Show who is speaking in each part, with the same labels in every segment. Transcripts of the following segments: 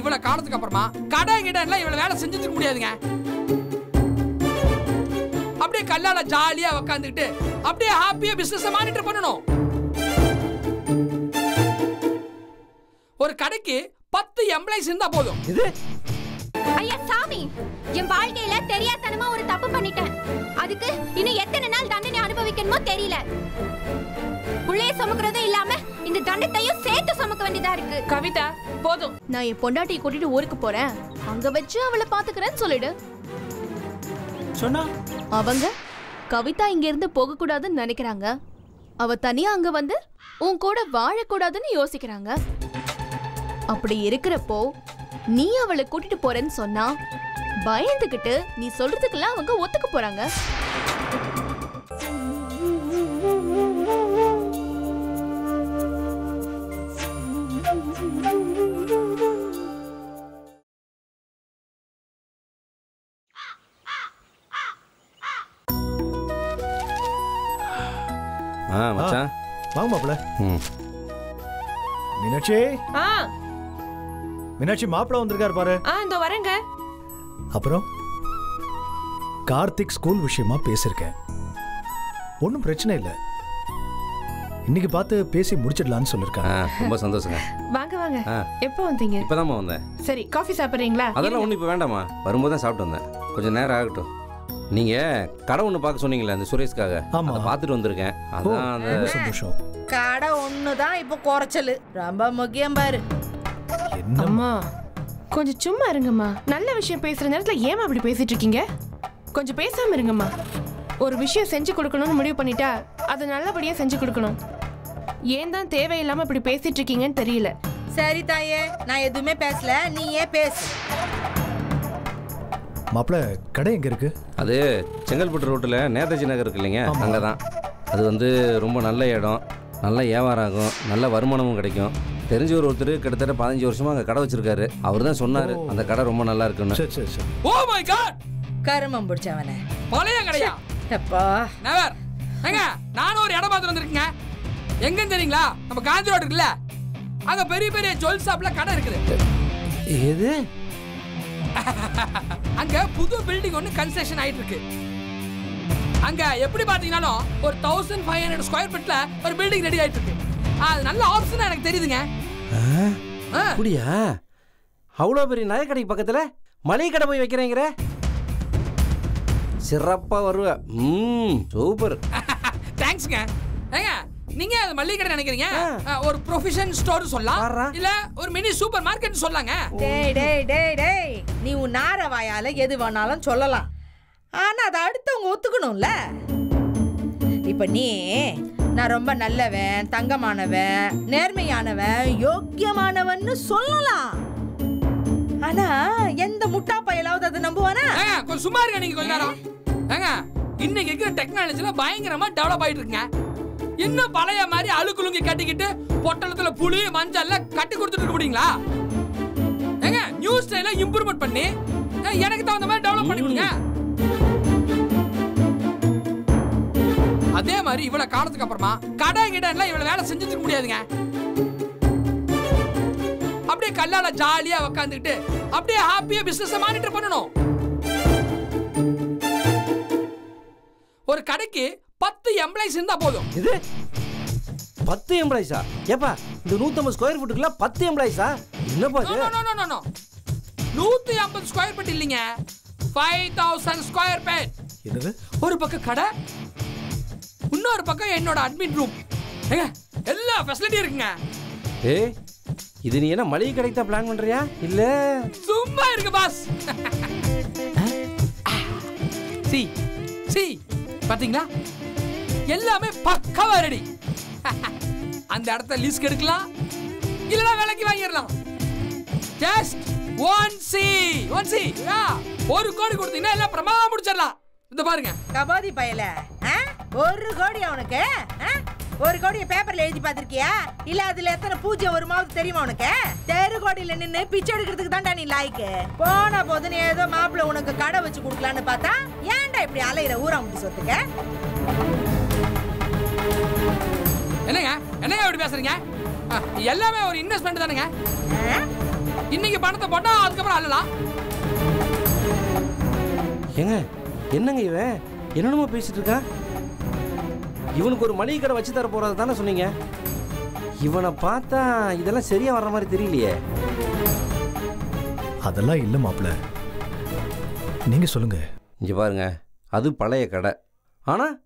Speaker 1: இவ்வளவு காலத்துக்கு அப்புறமா கடை கிட்ட எல்லாம் இவ்வளவு வேலை செஞ்சுட்டு முடியாதுங்க. அப்படியே கல்லால ஜாலியா உட்காந்துக்கிட்டு அப்படியே ஹாப்பியா பிசினஸ் மானிட்டர் பண்ணணும். ஒரு கடைக்கு 10 எம்ப்ளாயிஸ் இருந்தா போதும்.
Speaker 2: இது
Speaker 3: ஐயா சாமி, என் வாழ்க்கையில தெரியாதனமா ஒரு தப்பு பண்ணிட்டேன். அதுக்கு இன்னும் எத்தனை நாள் தண்டனை அனுபவிக்கணுமோ தெரியல. புள்ளைய சுமக்குறதே இல்லாம இந்த தண்டத்தையும் சேர்த்து சுமக்க வேண்டியதா இருக்கு.
Speaker 4: கவிதா போதும்,
Speaker 5: நான் என் பொண்டாட்டியை கூட்டிட்டு ஊருக்கு போறேன், அங்க வச்சு அவளை பாத்துக்கிறேன்னு சொல்லிடு
Speaker 2: சொன்னா.
Speaker 5: அவங்க கவிதா இங்க இருந்து போக கூடாதுன்னு நினைக்கிறாங்க. அவ தனியா அங்க வந்து உன் கூட வாழக்கூடாதுன்னு யோசிக்கிறாங்க. அப்படி இருக்கிறப்போ நீ அவளை கூட்டிட்டு போறேன்னு சொன்னா பயந்துகிட்டு நீ சொல்றதுக்கெல்லாம் அவங்க ஒத்துக்க போறாங்க.
Speaker 2: மச்சான்
Speaker 6: வாங்க மாப்பிள்ள. மீனாட்சி, மீனாட்சி மாப்பிள்ள வந்திருக்காரு பாரு.
Speaker 4: இந்த வரேங்க.
Speaker 6: அப்புறம் கார்த்திக் ஸ்கூல் விஷயமா பேசிருக்கேன். ஒன்றும் பிரச்சனை இல்லை, இன்னைக்கு பார்த்து பேசி முடிச்சிடலான்னு சொல்லிருக்காங்க.
Speaker 2: ரொம்ப சந்தோஷங்க.
Speaker 4: வாங்க வாங்க. எப்போ வந்தீங்க?
Speaker 2: இப்பதாம்மா வந்தேன்.
Speaker 4: சரி, காஃபி சாப்பிட்றீங்களா?
Speaker 2: அதெல்லாம் ஒன்றும் இப்போ வேண்டாமா, வரும்போது தான் சாப்பிட்டு வந்தேன். கொஞ்சம் நேரம் ஆகட்டும். நீங்க கடை ஒன்று பார்க்க சொன்னீங்களே அந்த சுரேஷ்காக, அதை பார்த்துட்டு வந்திருக்கேன். அதான் அந்த
Speaker 6: சந்தோஷம்.
Speaker 7: கடை ஒண்ணுதான் இப்போ குறைச்சல், ரொம்ப முக்கியம் பாரு.
Speaker 4: அம்மா கொஞ்சம் சும்மா இருங்கம்மா. நல்ல விஷயம் பேசுற நேரத்துல ஏமா அப்படி பேசிட்டு இருக்கீங்க? கொஞ்சம் பேசாம இருங்கம்மா. ஒரு விஷயம் செஞ்சு கொடுக்கணும்னு முடிவு பண்ணிட்டா அதை நல்லபடியா செஞ்சு கொடுக்கணும். ஏன் தான் தேவையில்லாம இப்படி பேசிட்டு இருக்கீங்கன்னு தெரியல.
Speaker 7: சரி தாயே, நான் எதுவுமே பேசல, நீ ஏன் பேசு.
Speaker 6: மாப்பிள்ள கடை எங்க இருக்கு?
Speaker 2: அது செங்கல்பட்டு ரோட்டில் நேதாஜி நகர் இருக்கு இல்லைங்க, அங்கே தான். அது வந்து ரொம்ப நல்ல இடம், நல்ல வியாபாரம் ஆகும், நல்ல வருமானமும் கிடைக்கும். தெரிஞ்ச ஒருத்தர் கிட்டத்தட்ட 15 வருஷமா அங்கே கடை வச்சிருக்காரு. அவர் தான் சொன்னார் அந்த கடை ரொம்ப நல்லா இருக்குன்னு.
Speaker 6: சரி சரி சரி.
Speaker 1: ஓ மை காட்,
Speaker 7: கருமம் பிடிச்சவன.
Speaker 1: பழைய கடையா?
Speaker 7: அப்பா
Speaker 1: நெவர். ஏங்க நானும் ஒரு இடம் பார்த்து வந்திருக்கேங்க. எங்கன்னு தெரியுங்களா? நம்ம காந்தி ரோடு இருக்குல்ல, அங்க பெரிய பெரிய ஜுவல் ஷாப்ல கடை இருக்குது.
Speaker 2: எது?
Speaker 1: அங்க புது பில்டிங் ஒன்னு கன்ஸ்ட்ரக்ஷன் ஆயிட்டு இருக்கு. அங்க எப்படி பாத்தீங்கன்னாலும் ஒரு 1500 ஸ்கொயர் ஃபீட்ல ஒரு பில்டிங் ரெடி ஆயிட்டு இருக்கு. அது நல்ல ஆப்ஷனா எனக்கு தெரியுதுங்க.
Speaker 2: அப்படியா? அவ்வளோ பெரிய நகைக்கடைக்கு பக்கத்துல மளிகை கடை போய் வைக்கிறேங்கிற? சிறப்பா வருவ. சூப்பர்.
Speaker 1: தேங்க்ஸ்ங்க. ஏங்க நீங்க அது மளிகை கடை நினைக்கிறீங்க, ஒரு ப்ரொஃபஷன் ஸ்டோர் சொல்லலாம், இல்ல ஒரு மினி சூப்பர் மார்க்கெட் சொல்லலாங்க.
Speaker 7: டேய் டேய் டேய் டேய், நீ உன் நார வாயால எது வேணாலும் சொல்லலாம், ஆனா அதை அடுத்தவங்க ஒத்துக்கணும்ல. இப்ப நீ நான் ரொம்ப நல்லவன், தங்கமானவன், நேர்மையானவன், யோக்கியமானவன்னு சொல்லலாம். ஆனா எந்த முட்டா பயலாவது அதை நம்புவானா?
Speaker 1: கொஞ்சம் சும்மா இருங்க நீங்க கொஞ்ச நேரம். ஏங்க இன்னைக்கு இருக்கிற டெக்னாலஜில பயங்கரமா டெவலப் ஆயிட்டு இருக்குங்க. இன்னும் பழைய மாதிரி அழுக்குலுங்கி கட்டிக்கிட்டு பொட்டலத்துல புளி மஞ்சள்ல கட்டி கொடுத்துட்டு இருக்க முடியுங்களா? ஏங்க நியூ ஸ்டைல இம்ப்ரூவ்மெண்ட் பண்ணி எனக்கு தகுந்த மாதிரி டெவலப் பண்ணி கொடுங்க. அதே மாதிரி இவ்வளவு காலத்துக்கு அப்புறமா கடை கிட்ட எல்லாம் இவ்வளவு வேலை செஞ்சுட்டு முடியாதுங்க. அப்படியே கல்லால ஜாலியா உட்காந்துக்கிட்டு அப்படியே ஹாப்பியா பிசினஸ் மானிட்டர் பண்ணணும். ஒரு கடைக்கு 10 எம்ப்ளாயிஸ் இருந்தா போதும்.
Speaker 2: இது 10 எம்ப்ளாயிஸா? ஏப்பா இந்த 150 ஸ்கொயர் ஃபீட்டுக்குள்ள 10 எம்ப்ளாயிஸா? என்னப்பா இது?
Speaker 1: நோ 150 ஸ்கொயர் ஃபீட் இல்லைங்க, 5000 ஸ்கொயர் ஃபீட்.
Speaker 6: என்னது?
Speaker 1: ஒரு பக்கம் கடை, இன்னொரு பக்கம் என்னோட அட்மின் ரூம். ஏங்க எல்லா ஃபெசிலிட்டி இருக்குங்க.
Speaker 2: ஏய் இது நீ என்ன மளிகை கடைக்கு தான் பிளான் பண்றியா இல்ல?
Speaker 1: சும்மா இருக்கு பாஸ். சி சி பாத்தீங்களா, எல்லாமே பக்காவா ரெடி. அந்த இடத்த லீஸ்க்கு எடுக்கலாம், இல்லனா விலைக்கு வாங்கிடலாம். ஜஸ்ட் ஒன் சி 1 கோடி கொடுத்தீங்கன்னா எல்லாம் பிரமாதமா முடிச்சிடலாம். இந்த பாருங்க
Speaker 7: கபாதி பயல, 1 கோடி அவனுக்கு? 1 கோடியை பேப்பர்ல எழுதி பார்த்திருக்கியா? இல்ல அதுல எத்தனை பூஜ்ஜியம் வருமாவது தெரியுமா உனக்கு? தெரு கோடியில நின்னு பிச்சை எடுக்கிறதுக்கு தான்டா நீ லாய்க்கு. போன போது நீ ஏதோ மாப்பிள்ள உனக்கு கடை வச்சு கொடுக்கலான்னு பார்த்தா ஏன்டா இப்படி அலையிற ஊரா முடி சொத்துக்க?
Speaker 1: என்னங்க என்னங்க இப்படி பேசுறீங்க? எல்லாமே ஒரு இன்வெஸ்ட்மெண்ட் தானேங்க. இன்னைக்கு பணத்தை போட்டா அதுக்கப்புறம் அள்ளலாம்.
Speaker 2: ஏங்க என்னங்க இவன் என்னென்னமோ பேசிட்டு இருக்கா? இவனுக்கு ஒரு மளிகை கடை வச்சு தர போறது தானே சொன்னீங்க? இவனை பார்த்தா இதெல்லாம் சரியா வர்ற மாதிரி தெரியலையே.
Speaker 6: அதெல்லாம் இல்லை மாப்பிள்ள, நீங்க சொல்லுங்க.
Speaker 2: இங்கே பாருங்க, அது பழைய கடை, ஆனால்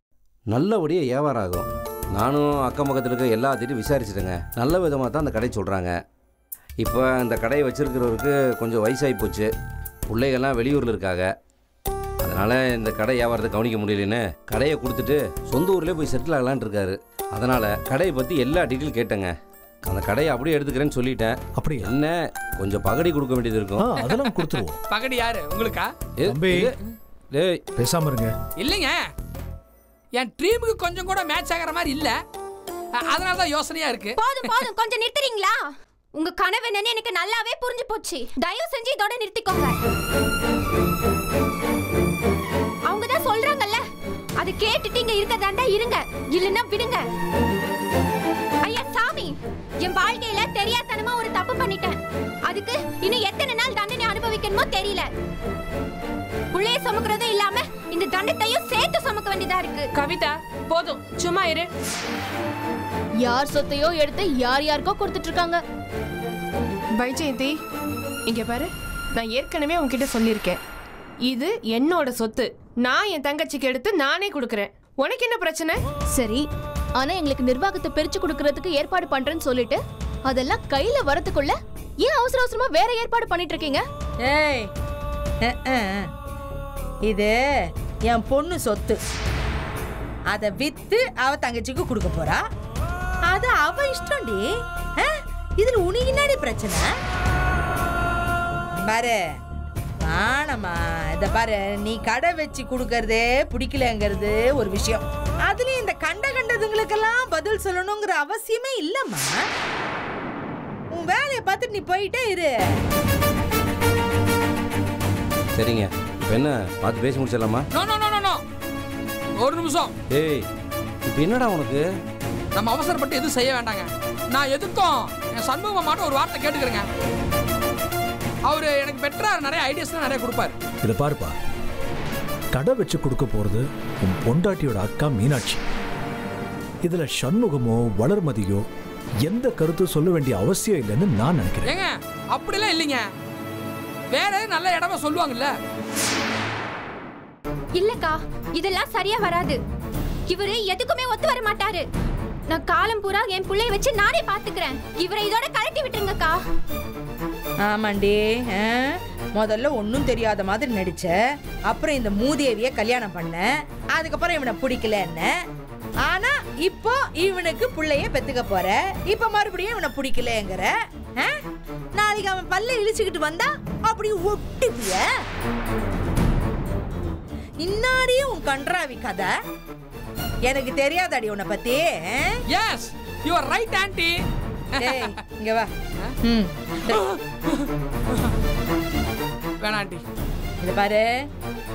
Speaker 2: நல்லபடியாக வியாபாரம் ஆகும். நானும் அக்கம் பக்கத்தில் இருக்க எல்லாத்திட்டையும் விசாரிச்சுட்டேங்க. நல்ல விதமாக தான் அந்த கடை சொல்கிறாங்க. இப்போ இந்த கடையை வச்சுருக்கிறவருக்கு கொஞ்சம் வயசாகி போச்சு, பிள்ளைகள்லாம் வெளியூரில் இருக்காங்க. அதனால் இந்த கடை வியாபாரத்தை கவனிக்க முடியலன்னு கடையை கொடுத்துட்டு சொந்த ஊர்லேயே போய் செட்டில் ஆகலான் இருக்காரு. அதனால் கடையை பற்றி எல்லா டீட்டெயில் கேட்டேங்க. அந்த கடையை அப்படியே எடுத்துக்கிறேன்னு சொல்லிட்டேன்.
Speaker 6: அப்படி
Speaker 2: என்ன கொஞ்சம் பகடி கொடுக்க வேண்டியது இருக்கும்.
Speaker 6: அதெல்லாம் கொடுத்துருவோம்.
Speaker 1: பகடி யாரு உங்களுக்கா?
Speaker 2: டேய்
Speaker 6: பேசாம இருங்க.
Speaker 1: இல்லைங்க, என் ட்ரீமுக்கு கொஞ்சம் கூட மேட்ச் ஆகிற மாதிரி இல்ல, அதனால தான் யோசனையா இருக்கு.
Speaker 3: போதும் போதும், கொஞ்சம் நிறுத்துறீங்களா? உங்க கனவு என்னன்னு எனக்கு நல்லாவே புரிஞ்சு போச்சு. தயவு செஞ்சு இதோட நிறுத்திக்கோங்க. அவங்க தான் சொல்றாங்கல்ல, அது கேட்டுட்டு இங்க இருக்கதாண்டா இருங்க, இல்லைன்னா விடுங்க. ஐயா சாமி, என் வாழ்க்கையில தெரியாதனமா ஒரு தப்பு பண்ணிட்டேன். அதுக்கு இன்னும் எத்தனை நாள் தண்டனை அனுபவிக்கணுமோ தெரியல. புள்ளைய சுமக்கிறதும் இல்லாம இந்த தண்டத்தையும் சேர்த்து சுமக்க வேண்டியதா இருக்கு.
Speaker 4: கவிதா போதும், சும்மா இரு.
Speaker 5: யார் சொத்தையோ எடுத்து யார் யாருக்கோ கொடுத்துட்டு இருக்காங்க.
Speaker 4: வைஜெயந்தி, இங்க பாரு, நான் ஏற்கனவே உன்கிட்ட சொல்லியிருக்கேன், இது என்னோட சொத்து. நான் என் தங்கச்சிக்கு எடுத்து நானே கொடுக்கறேன். உனக்கு என்ன பிரச்சனை?
Speaker 5: சரி, ஆனா எங்களுக்கு நிர்வாகத்தை பிரிச்சு கொடுக்கறதுக்கு ஏற்பாடு பண்றேன்னு சொல்லிட்டு அதெல்லாம் கையில வரதுக்குள்ள ஏன் அவசர அவசரமா வேற ஏற்பாடு பண்ணிட்டு இருக்கீங்க?
Speaker 7: ஏய், இது என் பொண்ணு சொத்து. அதை வித்து அவ தங்கச்சிக்கு கொடுக்க போறா. அது அவ இஷ்டம்டி. இதுல உனக்கு என்னடி பிரச்சனை? பாரு ஆனமா, இத பாரு, நீ கடை வச்சு கொடுக்கறதே பிடிக்கலங்கிறது ஒரு விஷயம். அதுலயும் இந்த கண்டதுங்களுக்கெல்லாம் பதில் சொல்லணுங்கிற அவசியமே இல்லம்மா. உன் வேலையை பார்த்துட்டு நீ போயிட்டே இரு.
Speaker 2: சரிங்க, இப்போ என்ன பார்த்து பேசி முடிச்சிடலாமா?
Speaker 1: நோ நோ நோ நோ, ஒரு நிமிஷம்.
Speaker 2: ஏய், இப்போ என்னடா உனக்கு?
Speaker 1: நம்ம அவசரப்பட்டு எதுவும் செய்ய வேண்டாங்க. நான் எதுக்கும் என் சண்முகம் மாட்ட ஒரு வார்த்தை கேட்டுக்கிறேங்க. அவரு எனக்கு பெட்டரா நிறைய ஐடியாஸ்லாம் நிறைய கொடுப்பாரு.
Speaker 6: இதை பாருப்பா, கடை வச்சு கொடுக்க போறது உன் பொண்டாட்டியோட அக்கா மீனாட்சி. இதுல சண்முகமோ வளர்மதியோ எந்த கருத்து சொல்ல வேண்டிய அவசியம் இல்லைன்னு நான் நினைக்கிறேன்.
Speaker 1: ஏங்க அப்படிலாம் இல்லைங்க, வேற நல்ல இடமா சொல்லுவாங்கல்ல.
Speaker 3: இல்லக்கா, இதெல்லாம் சரியா வராது. இவரு எதுக்குமே ஒத்து வர மாட்டாரு. நான் காலம் பூரா என் பிள்ளைய வச்சு நானே பாத்துக்கிறேன். இவரை இதோட கழட்டி விட்டுருங்கக்கா.
Speaker 7: ஆமாண்டி, முதல்ல ஒன்னும் தெரியாத மாதிரி நடிச்ச, அப்புறம் இந்த மூதேவிய கல்யாணம் பண்ண, அதுக்கப்புறம் இவனை பிடிக்கலன்னு. ஆனா இப்போ இவனுக்கு பிள்ளைய பெத்துக்க போற, இப்ப மறுபடியும் இவனை பிடிக்கலங்கிற. நாளைக்கு அவன் பல்ல இழிச்சுக்கிட்டு வந்தா அப்படி ஒட்டிப்பிய. இன்னாடியும் உன் கன்றாவி கதை எனக்கு தெரியாதாடி உன்னை பத்தி.
Speaker 1: Yes, you are right aunty.
Speaker 7: இங்க வா.
Speaker 1: வேணாம் ஆன்ட்டி.
Speaker 7: இது பாரு,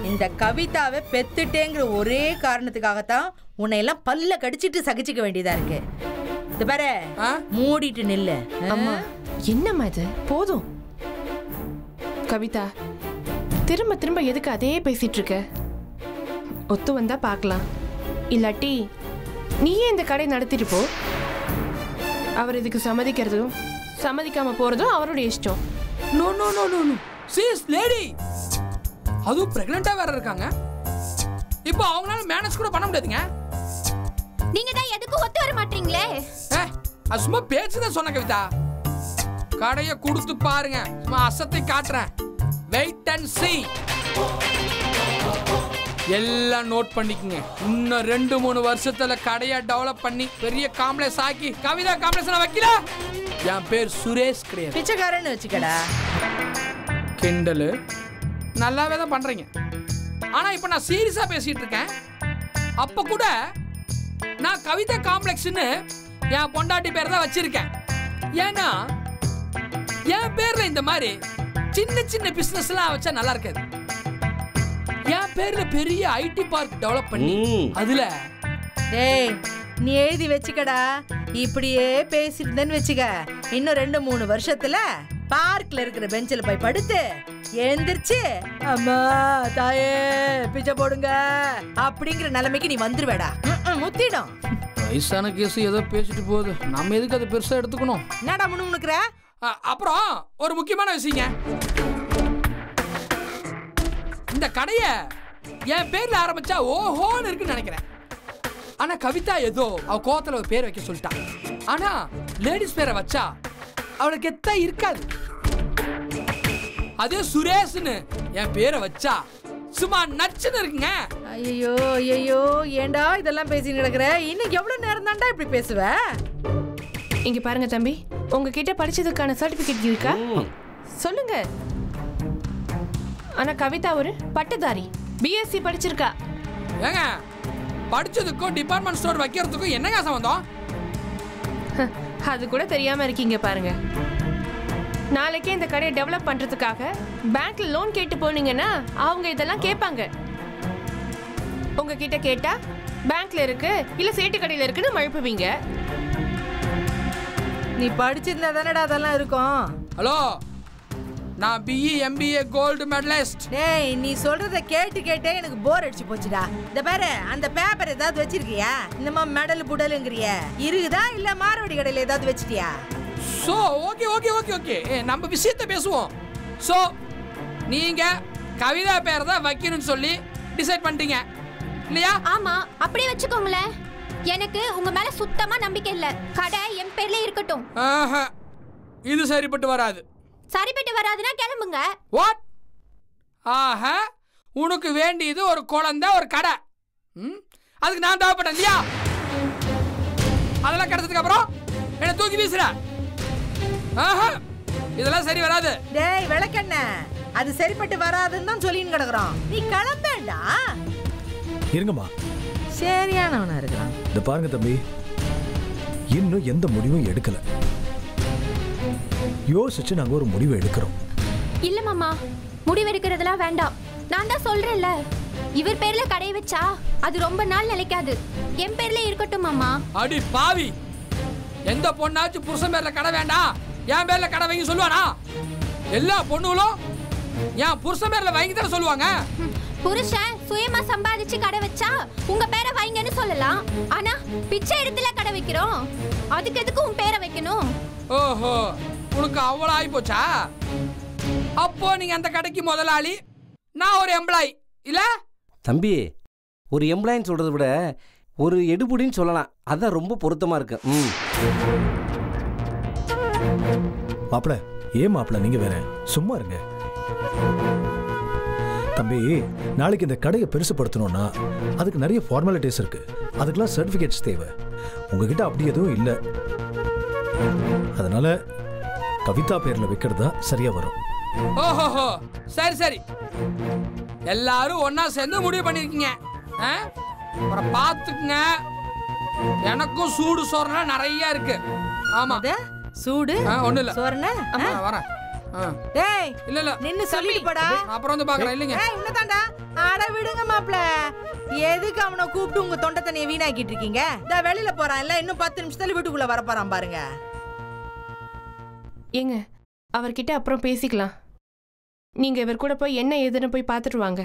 Speaker 7: இந்த கவிதாவை பெத்துட்டேங்கிற ஒரே காரணத்துக்காகத்தான் உன்னை எல்லாம் பல்ல கடிச்சிட்டு சகிச்சுக்க வேண்டியதா இருக்கு. இது பாரு, மூடிட்டு நில்லு.
Speaker 4: அம்மா, என்னம்மா இது? போதும். கவிதா, திரும்ப திரும்ப எதுக்கு அதே பேசிட்டு இருக்க? ஒத்து வந்தா பார்க்கலாம், இல்லாட்டி நீயே இந்த கடை நடத்திட்டு போ. அவர் இதுக்கு சம்மதிக்கிறதும் சம்மதிக்காம போறதும் அவருடைய இஷ்டம்.
Speaker 1: No no no no no, she is lady. அதுவும் பிரெக்னண்டா வேற இருக்காங்க. இப்போ அவங்களால மேனேஜ் கூட பண்ண முடியாதுங்க.
Speaker 3: நீங்க தான் எதுக்கு ஒத்து வர மாட்டீங்களே?
Speaker 1: அது சும்மா பேச்சுதான் சொன்ன கவிதா. கடையை கொடுத்து பாருங்க, சும்மா அசத்தை காட்டுறேன். Wait and see. எல்லாம் நோட் பண்ணிக்கங்க. இன்னும் 2-3 வருஷத்துல கடையை டெவலப் பண்ணி பெரிய காம்ப்ளெக்ஸ் ஆக்கி கவிதா காம்ப்ளெக்ஸ் வைக்கல. என் பேர் சுரேஷ் கிடையாது,
Speaker 7: பிச்சைக்காரன்னு வச்சுக்கடா.
Speaker 1: கிண்டலு நல்லாவே தான் பண்றீங்க. ஆனா இப்ப நான் சீரியஸா பேசிட்டு இருக்கேன். அப்ப கூட நான் கவிதா காம்ப்ளெக்ஸ்னு என் பொண்டாட்டி பேர் தான் வச்சிருக்கேன். ஏன்னா என் பேர்ல இந்த மாதிரி சின்ன சின்ன பிசினஸ் எல்லாம் வச்சா நல்லா இருக்காது. என் பேர்ல பெரிய ஐடி பார்க் டெவலப் பண்ணி அதுல
Speaker 7: டேய், நீ எழுதி வச்சுக்கடா. இப்படியே பேசிட்டு இருந்தேன்னு வச்சுக்க, இன்னும் 2-3 வருஷத்துல பார்க்ல இருக்கிற பெஞ்சில் போய் படுத்து எழுந்திருச்சு அம்மா தாயே பிச்சை போடுங்க அப்படிங்கிற நிலைமைக்கு நீ வந்துருவேடா. முத்திடும்.
Speaker 1: வயசான கேஸ் ஏதோ பேசிட்டு போகுது, நம்ம எதுக்கு அதை பெருசா எடுத்துக்கணும்?
Speaker 7: என்னடா முணுமுணுக்குற?
Speaker 1: அப்புறம் ஒரு முக்கியமான விஷயங்க, இந்த கடைய என் பேர்ல ஆரம்பிச்சா ஓஹோன்னு இருக்குன்னு நினைக்கிறேன். ஆனா கவிதா ஏதோ அவ கோவத்துல ஒரு பேர் வைக்க சொல்லிட்டா. ஆனா லேடிஸ் பேரை வச்சா அவளுக்கு கெத்தா இருக்காது. அதே சுரேஷ்னு என் பேரை வச்சா சும்மா நச்சுன்னு இருக்குங்க.
Speaker 7: ஐயோ ஐயோ ஏண்டா இதெல்லாம் பேசி நடக்கிற? இன்னும் எவ்வளவு நேரம் தான்டா இப்படி பேசுவ?
Speaker 4: இங்க பாருங்க தம்பி, உங்ககிட்ட படிச்சதுக்கான சர்டிபிகேட் இருக்கா? சொல்லுங்க. ஆனா கவிதா ஒரு பட்டதாரி, பிஎஸ்சி படிச்சிருக்கா.
Speaker 1: ஏங்க படிச்சதுக்கும் டிபார்ட்மெண்ட் ஸ்டோர் வைக்கிறதுக்கும் என்னங்க சம்பந்தம்?
Speaker 4: அது கூட தெரியாம இருக்கீங்க பாருங்க. நாளைக்கே இந்த கடையை டெவலப் பண்றதுக்காக பேங்க்ல லோன் கேட்டு போனீங்கன்னா அவங்க இதெல்லாம் கேட்பாங்க. உங்ககிட்ட கேட்டா பேங்க்ல இருக்கு இல்ல சேட்டு கடையில இருக்குன்னு மழுப்புவீங்க.
Speaker 7: நீ படிச்சிருந்தா தானடா அதெல்லாம் இருக்கும்.
Speaker 1: ஹலோ, நான் பிஇ எம்பிஏ கோல்டு மெடலிஸ்ட்.
Speaker 7: டேய் நீ சொல்றத கேட்டு கேட்டே எனக்கு போர் அடிச்சு போச்சுடா. இந்த பாரு, அந்த பேப்பர் ஏதாவது வச்சிருக்கியா? இந்த மாதிரி மெடல் புடலுங்கறிய இருக்குதா இல்ல மாரவடி கடையில ஏதாவது வச்சிட்டியா?
Speaker 1: So okay okay okay okay, நம்ம விஷயத்தை பேசுவோம். சோ நீங்க கவிதா பேர் தான் வைக்கணும்னு சொல்லி டிசைட் பண்ணிட்டீங்க இல்லையா?
Speaker 3: ஆமா, அப்படியே வச்சுக்கோங்களேன். எனக்கு உங்க மேல சுத்தமா நம்பிக்கை இல்ல. கடை என் பேர்ல இருக்கட்டும்.
Speaker 1: இது சரிப்பட்டு வராது.
Speaker 3: சரிப்பட்டு வராதுன்னா கிளம்புங்க.
Speaker 1: வாட்? ஆஹா, உனக்கு வேண்டியது ஒரு குழந்தை, ஒரு கடை. அதுக்கு நான் தேவைப்பட்டேன் இல்லையா? அதெல்லாம் கிடைச்சதுக்கு அப்புறம் என்ன தூக்கி வீசுற? ஆஹா, இதெல்லாம் சரி வராது.
Speaker 7: டேய் விளக்கண்ண, அது சரிப்பட்டு வராதுன்னு தான் சொல்லின்னு கிடக்குறோம். நீ கிளம்பேண்டா.
Speaker 6: இருங்கம்மா,
Speaker 7: சரியானவனா இருக்கான்.
Speaker 6: இந்த பாருங்க தம்பி, இன்னும் எந்த முடிவும் எடுக்கல. யோசிச்சு நாங்க ஒரு முடிவு எடுக்கிறோம்.
Speaker 3: இல்ல மாமா, முடிவு எடுக்கிறதெல்லாம் வேண்டாம். நான் தான் சொல்றேன்ல, இவர் பேர்ல கடை வச்சா அது ரொம்ப நாள் நிலைக்காது. என் பேர்ல இருக்கட்டும் மாமா.
Speaker 1: அடி பாவி, எந்த பொண்ணாச்சும் புருஷன் பேர்ல கடை வேண்டாம் என் பேர்ல கடை வைங்க சொல்லுவானா? எல்லா பொண்ணுகளும் என் புருஷன் பேர்ல வைங்க தானே சொல்லுவாங்க.
Speaker 3: புருஷன் சுயமா சம்பாதிச்சு கடை வச்சா உங்க பேரை வைங்கன்னு சொல்லலாம். ஆனா பிச்சை இடத்துல கடை வைக்கிறோம், அதுக்கு எதுக்கு உன் பேரை வைக்கணும்?
Speaker 1: ஓஹோ, உனக்கு அவ்வளோ ஆகி போச்சா? அப்போ நீங்க அந்த கடைக்கு முதலாளி, நான் ஒரு எம்ப்ளாயி இல்ல?
Speaker 2: தம்பி, ஒரு எம்ப்ளாயின்னு சொல்றதை விட ஒரு எடுபுடின்னு சொல்லலாம். அதான் ரொம்ப பொருத்தமா இருக்கு.
Speaker 6: மாப்பிள, ஏன் மாப்பிள நீங்க வேற சும்மா இருங்க. தம்பி, நாளைக்கு இந்த கடையை பெருசுப்படுத்தணும்னா அதுக்கு நிறைய ஃபார்மாலிட்டிஸ் இருக்கு. அதுக்கெல்லாம் சர்டிபிகேட்ஸ் தேவை. உங்ககிட்ட அப்படி எதுவும் இல்லை. அதனால கவிதா பேர்ல வைக்கிறதா சரியா வரும்.
Speaker 1: ஓஹோஹோ, சரி சரி, எல்லாரும் ஒன்னா சேர்ந்து முடிவு பண்ணிருக்கீங்க. அப்புறம் பாத்துக்குங்க, எனக்கும் சூடு சோறுனா நிறைய இருக்கு. ஆமா,
Speaker 7: சூடு
Speaker 1: ஒண்ணு இல்ல
Speaker 7: சோறுனா
Speaker 1: வரேன்.
Speaker 7: டேய்
Speaker 1: இல்ல இல்ல
Speaker 7: நின்னு சொல்லிட்டு போடா.
Speaker 1: அப்புறம் வந்து பாக்குறேன். இல்லைங்க,
Speaker 7: ஏய் உன்னதான்டா. ஆட விடுங்க மாப்ள, எதுக்கு அவனை கூப்பிட்டு உங்க தொண்டை தண்ணியை வீணாக்கிட்டு இருக்கீங்க? இந்த வெளியில போறான் இல்ல, இன்னும் 10 நிமிஷத்துல வீட்டுக்குள்ள வர போறான் பாருங்க.
Speaker 4: ஏங்க, அவர்கிட்ட அப்புறம் பேசிக்கலாம். நீங்க இவர் கூட போய் என்ன ஏதுன்னு போய் பார்த்துட்டு வாங்க.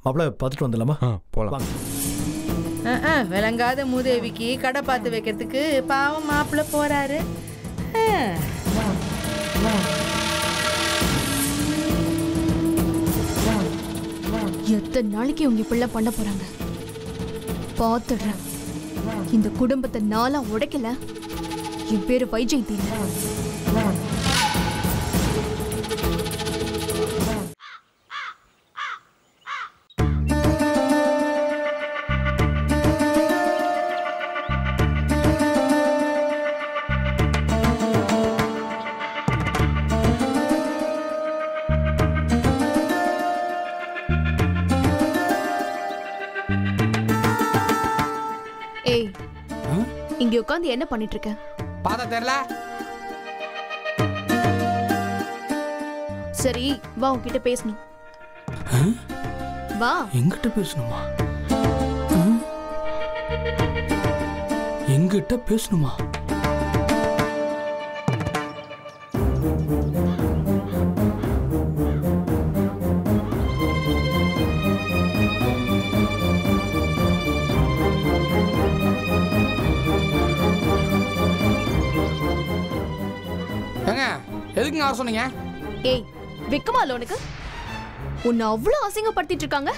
Speaker 6: மாப்பிள, பார்த்துட்டு வந்துடலாமா? போலாம்.
Speaker 7: விளங்காத மூதேவிக்கு கடை பார்த்து வைக்கிறதுக்கு பாவம் மாப்பிள்ள போறாரு.
Speaker 5: எத்தனை நாளைக்கு இவங்க பிள்ளை பண்ண போறாங்க பாத்துடுறேன். இந்த குடும்பத்தை நாளா உடைக்கல, என் பேரு வைஜெயந்தி. ஏய், இங்க உட்கார்ந்து என்ன பண்ணிட்டு இருக்க?
Speaker 1: பாத்தா தெரியல.
Speaker 5: சரி வா, உன்கிட்ட பேசணும். வா.
Speaker 1: எங்கிட்ட பேசணுமா? எங்கிட்ட பேசணுமா? பண்ண சொன்னீங்க?
Speaker 5: ஏய் வெக்கமா இல்ல உனக்கு? உன்னை அவ்வளவு அசிங்கப்படுத்திட்டு இருக்காங்க.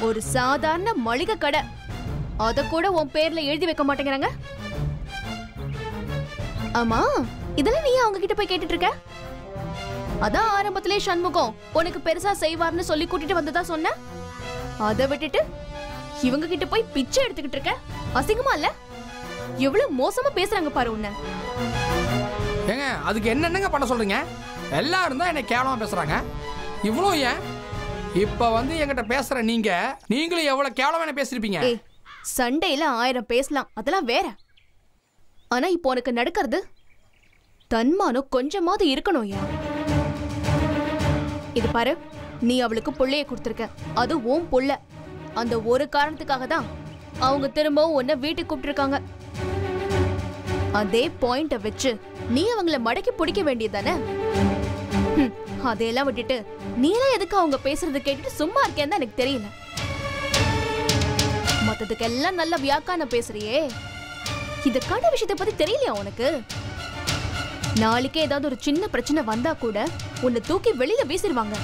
Speaker 5: ஒரு சாதாரண மளிகை கடை அத கூட உன் பேர்ல எழுதி வைக்க மாட்டேங்கிறாங்க. ஆமா, இதெல்லாம் நீ அவங்க கிட்ட போய் கேட்டுட்டு இருக்க? அதான் ஆரம்பத்திலே சண்முகம் உனக்கு பெருசா செய்வார்னு சொல்லி கூட்டிட்டு வந்ததா சொன்ன. அதை விட்டுட்டு இவங்க கிட்ட போய் பிச்சை எடுத்துக்கிட்டு இருக்க. அசிங்கமா இல்ல? எவ்வளவு மோசமா பேசுறாங்க பாரு உன்னை.
Speaker 1: ஏங்க அதுக்கு என்னென்னங்க பண்ண சொல்றீங்க? எல்லாரும் தான் என்னை கேவலமா பேசுறாங்க. இவ்வளோ ஏன் இப்ப வந்து என்கிட்ட பேசுற நீங்களும் எவ்வளவு கேவலமா பேசிருப்பீங்க?
Speaker 5: ஏய், சண்டையில 1000 பேசலாம், அதெல்லாம் வேற. ஆனா இப்போ உனக்கு நடக்கிறது தன்மானம் கொஞ்சமாவது இருக்கணும். ஏன் இது பாரு, நீ அவளுக்கு புள்ளைய கொடுத்துருக்க, அது உன் புள்ள. அந்த ஒரு காரணத்துக்காக தான் அவங்க திரும்பவும் உன்னை வீட்டுக்கு கூப்பிட்டுருக்காங்க. அதே பாயிண்ட வச்சு நீ அவங்கள மடக்கி பிடிக்க வேண்டியதானே? அதையெல்லாம் விட்டுட்டு நீலாம் எதுக்கு அவங்க பேசுறது கேட்டுட்டு சும்மா இருக்கேன்னு தான் எனக்கு தெரியல. மத்ததுக்கெல்லாம் நல்ல வியாக்கான பேசுறியே, இந்த கடை விஷயத்தை பத்தி தெரியலையா உனக்கு? நாளைக்கே ஏதாவது ஒரு சின்ன பிரச்சனை வந்தா கூட உன்னை தூக்கி வெளியில வீசிடுவாங்க.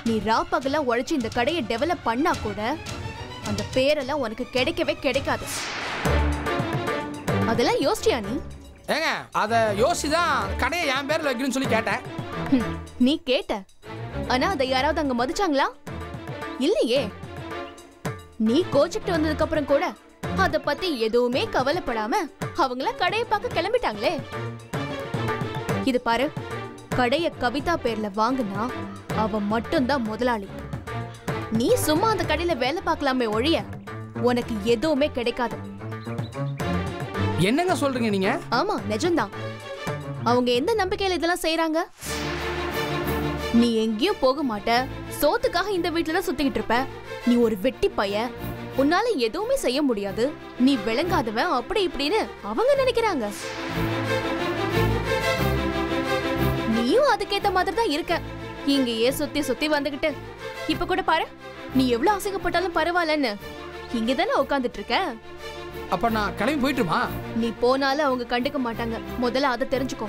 Speaker 5: நீ ராப்பகலா உழைச்சு இந்த கடையை டெவலப் பண்ணா கூட அந்த பேரெல்லாம் உனக்கு கிடைக்கவே கிடைக்காது. அதெல்லாம் யோசிச்சியா நீ?
Speaker 1: ஏங்க அத யோசிச்சுதான் கடையை என் பேர்ல வைக்கணும்னு சொல்லி கேட்டேன்.
Speaker 5: நீ கேட்ட, ஆனா அதை யாராவது அங்க மதிச்சாங்களா? இல்லையே. நீ கோச்சிட்டு வந்ததுக்கு அப்புறம் கூட அத பத்தி எதுவுமே கவலைப்படாம அவங்கள கடையை பார்க்க கிளம்பிட்டாங்களே. இது பாரு, கடைய கவிதா பேர்ல வாங்குனா அவ மட்டும்தான் முதலாளி. நீ சும்மா அந்த கடையில வேலை பார்க்கலாமே ஒழிய உனக்கு எதுவுமே கிடைக்காது.
Speaker 1: என்னங்க சொல்றீங்க நீங்க?
Speaker 5: ஆமா, நிஜம்தான். அவங்க எந்த நம்பிக்கையில இதெல்லாம் செய்யறாங்க? நீ எங்கேயும் போக மாட்ட, சோத்துக்காக இந்த வீட்டுல தான் சுத்திக்கிட்டு இருப்ப. நீ ஒரு வெட்டி பையன், உன்னால எதுவுமே செய்ய முடியாது, நீ விளங்காதவன், அப்படி இப்படின்னு அவங்க நினைக்கிறாங்க. நீயும் அதுக்கேத்த மாதிரி தான் இருக்க. இங்கேயே சுத்தி சுத்தி வந்துகிட்டு இப்ப கூட பாரு, நீ எவ்வளவு அசிங்கப்பட்டாலும் பரவாயில்லன்னு இங்கதானே உட்காந்துட்டு இருக்க.
Speaker 1: அப்ப நான் கிளம்பி போயிட்டுமா?
Speaker 5: நீ போனாலும் அவங்க கண்டுக்க மாட்டாங்க, முதல்ல அதை தெரிஞ்சுக்கோ.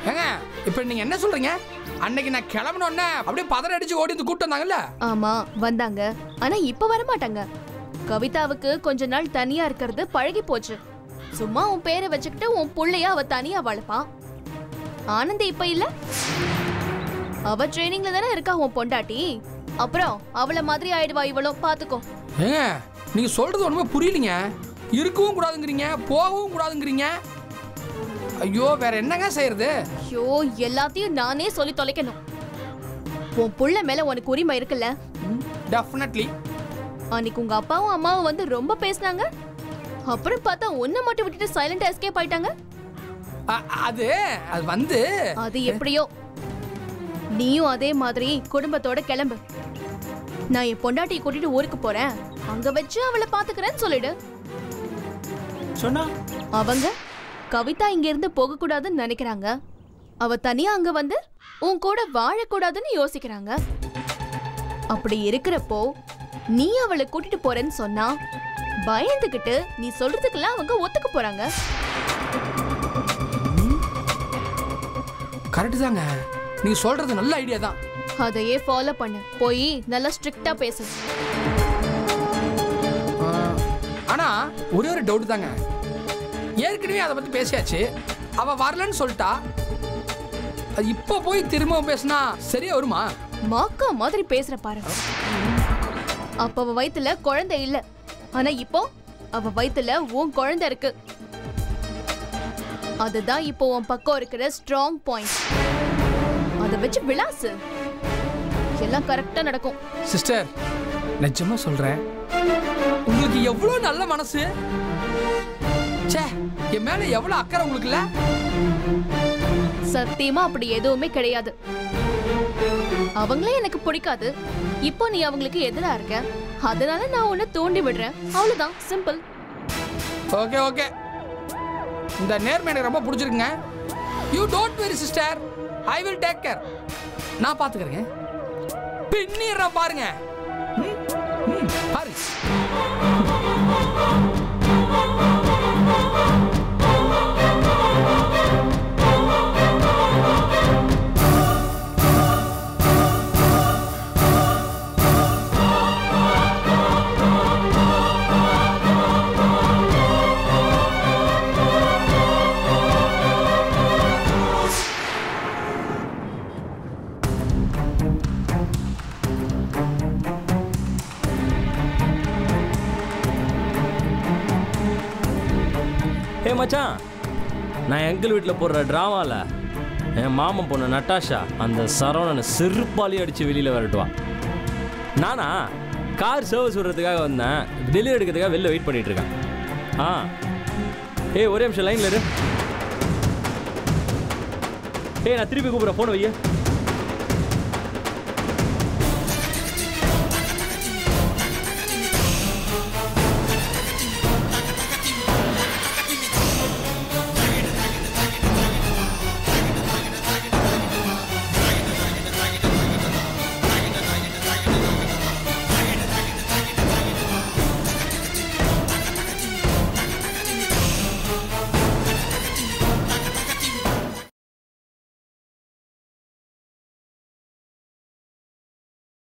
Speaker 1: ஏங்க இப்ப நீங்க என்ன சொல்றீங்க? அன்னைக்கு நான் கிளம்பணும்னே அப்படியே பதற அடிச்சு ஓடி வந்து கூட்டு வந்தாங்கல்ல?
Speaker 5: ஆமா வந்தாங்க, ஆனா இப்ப வர மாட்டாங்க. கவிதாவுக்கு கொஞ்ச நாள் தனியா இருக்கிறது பழகி போச்சு. சும்மா உன் பேரை வச்சுக்கிட்டு உன் புள்ளைய அவ தனியா வளர்ப்பா. ஆனந்தி இப்ப இல்ல, அவ ட்ரைனிங்ல தானே இருக்கா உன் பொண்டாட்டி. அப்புறம் அவள மாதிரி ஆயிடுவா இவளும், பாத்துக்கோ.
Speaker 1: ஏங்க நீங்க சொல்றது ஒண்ணுமே புரியலீங்க. இருக்கவும் கூடாதுங்கிறீங்க, போகவும் கூடாதுங்கிறீங்க. ஐயோ வேற என்னங்க செய்யறது?
Speaker 5: ஐயோ எல்லாத்தையும் நானே சொல்லி தொலைக்கணும். உன் புள்ள மேல உனக்கு உரிமை இருக்குல்ல?
Speaker 1: டெஃபினெட்லி.
Speaker 5: அன்னைக்கு உங்க அப்பாவும் அம்மாவும் வந்து ரொம்ப பேசினாங்க, அப்புறம் பார்த்தா உன்னை மட்டும் விட்டுட்டு சைலண்டா எஸ்கேப் ஆயிட்டாங்க.
Speaker 1: அது வந்து
Speaker 5: அது எப்படியோ, நீயும் அதே மாதிரி குடும்பத்தோட கிளம்பு. நான் என் பொண்டாட்டியை கூட்டிட்டு ஊருக்கு போறேன், அங்க வச்சு அவளை பாத்துக்கிறேன்னு சொல்லிடு.
Speaker 6: சொன்னா
Speaker 5: அவங்க கவிதா இங்க இருந்து போக கூடாதுன்னு நினைக்கிறாங்க. அவ தனியா அங்க வந்து உன் கூட வாழக்கூடாதுன்னு யோசிக்கிறாங்க. அப்படி இருக்கிறப்போ நீ அவளை கூட்டிட்டு போறேன்னு சொன்னா பயந்துகிட்டு நீ சொல்றதுக்கெல்லாம் அவங்க ஒத்துக்க போறாங்க.
Speaker 1: கரெக்ட் தாங்க, நீ சொல்றது நல்ல ஐடியா தான்.
Speaker 5: அதையே ஃபாலோ பண்ணு, போய் நல்லா ஸ்ட்ரிக்ட்டா பேசு.
Speaker 1: ஆனா ஒரே ஒரு டவுட் தாங்க. ஏற்கனவே அதை பத்தி பேசியாச்சு, அவ வரலன்னு சொல்லிட்டா. அது இப்ப போய் திரும்ப பேசினா சரியா வருமா?
Speaker 5: மாக்கா மாதிரி பேசுற பாரு. அப்ப அவ வயித்துல குழந்தை இல்ல, ஆனா இப்போ அவ வயித்துல உன் குழந்தை இருக்கு. அதுதான் இப்போ உன் பக்கம் இருக்கிற ஸ்ட்ராங் பாயிண்ட். அதை வச்சு விளாசு, எல்லாம் கரெக்டா நடக்கும்.
Speaker 1: சிஸ்டர் நிஜமா சொல்றேன், உங்களுக்கு எவ்வளவு நல்ல மனசு. ச்சே, என் மேல எவ்வளவு அக்கறை உங்களுக்கு இல்ல?
Speaker 5: சத்தியமா அப்படி எதுவுமே கிடையாது. அவங்களே எனக்கு பிடிக்காது, இப்போ நீ அவங்களுக்கு எதிரா இருக்க, அதனால நான் உன்னை தூண்டி விடுறேன், அவ்வளவுதான், சிம்பிள்.
Speaker 1: ஓகே ஓகே, இந்த நேர்மை எனக்கு ரொம்ப பிடிச்சிருக்குங்க. You don't worry sister, I will take care. நான் பாத்துக்கிறேங்க. பின்னிடுறேன் பாருங்க. பாரு.
Speaker 8: மச்சான், நான் எங்கள் வீட்டில் போடுற ட்ராமாவில் என் மாமன் பொண்ணு நட்டாஷா அந்த சரவணனை செருப்பாலையும் அடித்து வெளியில் வரட்டுவான். நானா கார் சர்வீஸ் விடுறதுக்காக வந்தேன், டெலிவரி எடுக்கிறதுக்காக வெளில வெயிட் பண்ணிட்டு இருக்கேன். ஒரே நிமிஷம் லைனில் இரு. நான் திருப்பி கூப்பிட்றேன், ஃபோன் வைய.